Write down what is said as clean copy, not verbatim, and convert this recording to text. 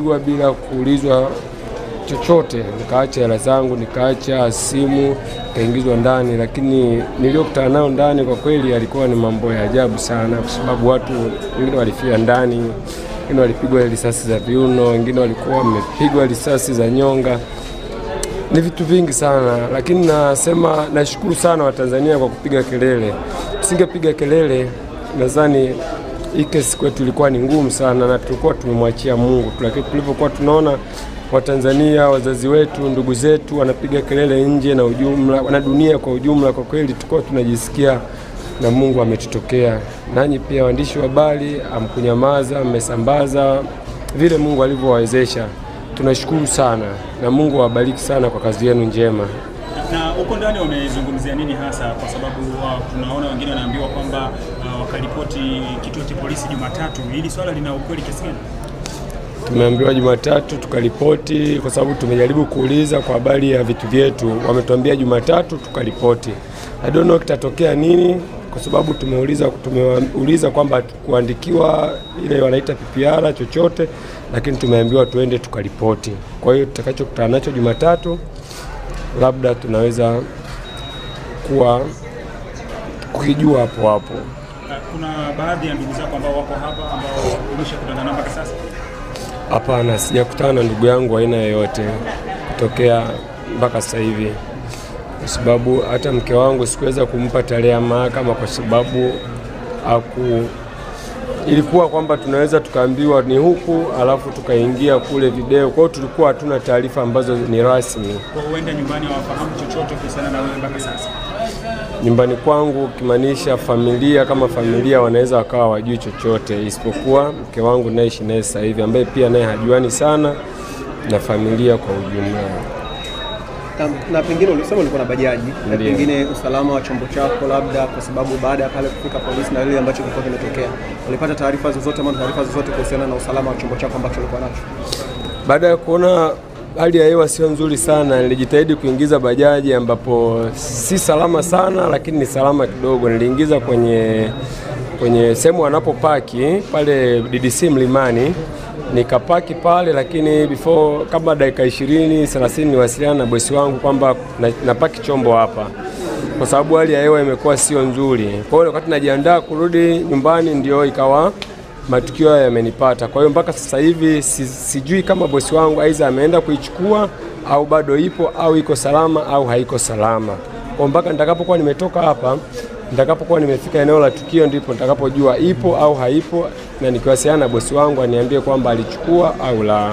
Bila kuulizwa chochote, nikaacha hela zangu, nikaacha simu, kaingizwa ndani. Lakini niliokutana nao ndani kwa kweli alikuwa ni mambo ya ajabu sana, kwa sababu watu wengine walifia ndani, wengine walipigwa risasi za viuno, wengine walikuwa wamepigwa risasi za nyonga. Ni vitu vingi sana, lakini nasema nashukuru sana Watanzania kwa kupiga kelele. Tusingepiga kelele, nadhani hii kesi kwetu ilikuwa ni ngumu sana na tulikuwa tumemwachia Mungu. Lakini tulipokuwa tunaona Watanzania, wazazi wetu, ndugu zetu wanapiga kelele nje na ujumla na dunia kwa ujumla, kwa kweli tulikuwa tunajisikia na Mungu ametutokea. Nanyi pia waandishi wa habari, amkunyamaza, mmesambaza vile Mungu alivyowawezesha. Tunashukuru sana na Mungu awabariki sana kwa kazi yenu njema. Na huko ndani wamezungumzia nini hasa, kwa sababu tunaona wengine wanaambiwa kwamba wakaripoti kituo cha polisi Jumatatu. Hili swala lina ukweli kiasi gani? Tumeambiwa Jumatatu tukaripoti, kwa sababu tumejaribu kuuliza kwa habari ya vitu vyetu. Wametuambia Jumatatu tukaripoti. I don't know kitatokea nini, kwa sababu tumeuliza kwamba kuandikiwa ile wanaita PPR chochote, lakini tumeambiwa tuende tukaripoti. Kwa hiyo tutakachokutana nacho Jumatatu labda tunaweza kujua hapo hapo. Kuna baadhi ya ndugu zako ambao wako hapa ambao umeshakutana nao mpaka sasa? Hapana, sijakutana na ndugu yangu aina yoyote kutokea mpaka sasa hivi, kwa sababu hata mke wangu sikuweza kumpa tarehe ya mahakama kwa sababu ilikuwa kwamba tunaweza tukaambiwa ni huku alafu tukaingia kule video. Kwa hiyo tulikuwa hatuna taarifa ambazo ni rasmi. Kwa huenda nyumbani hawafahamu chochote kuhusiana na wewe mpaka sasa? Nyumbani kwangu kimaanisha familia, kama familia wanaweza wakawa wajui chochote, isipokuwa mke wangu naishi naye sasa hivi, ambaye pia naye hajuani sana na familia kwa ujumla. Na pengine ulisema ulikuwa na bajaji, na pengine usalama wa chombo chako, labda kwa sababu baada ya pale kufika polisi na ile ambacho kilikuwa kimetokea, ulipata taarifa zozote kuhusiana na usalama wa chombo chako ambacho ulikuwa nacho? Baada ya kuona hali ya hewa sio nzuri sana, nilijitahidi kuingiza bajaji ambapo si salama sana, lakini ni salama kidogo. Niliingiza kwenye sehemu wanapopaki pale DDC Mlimani, nikapaki pale, lakini kama dakika 20-30 niwasiliana na bosi wangu kwamba napaki chombo hapa, kwa sababu hali ya hewa imekuwa sio nzuri. Kwa hiyo wakati najiandaa kurudi nyumbani ndio ikawa matukio yamenipata. Kwa hiyo mpaka sasa hivi sijui kama bosi wangu aidha ameenda kuichukua au bado ipo au iko salama au haiko salama. Kwa mpaka nitakapokuwa nimetoka hapa, nitakapokuwa nimefika eneo la tukio, ndipo nitakapojua ipo au haipo, na nikiwasiliana na bosi wangu aniambie kwamba alichukua au la.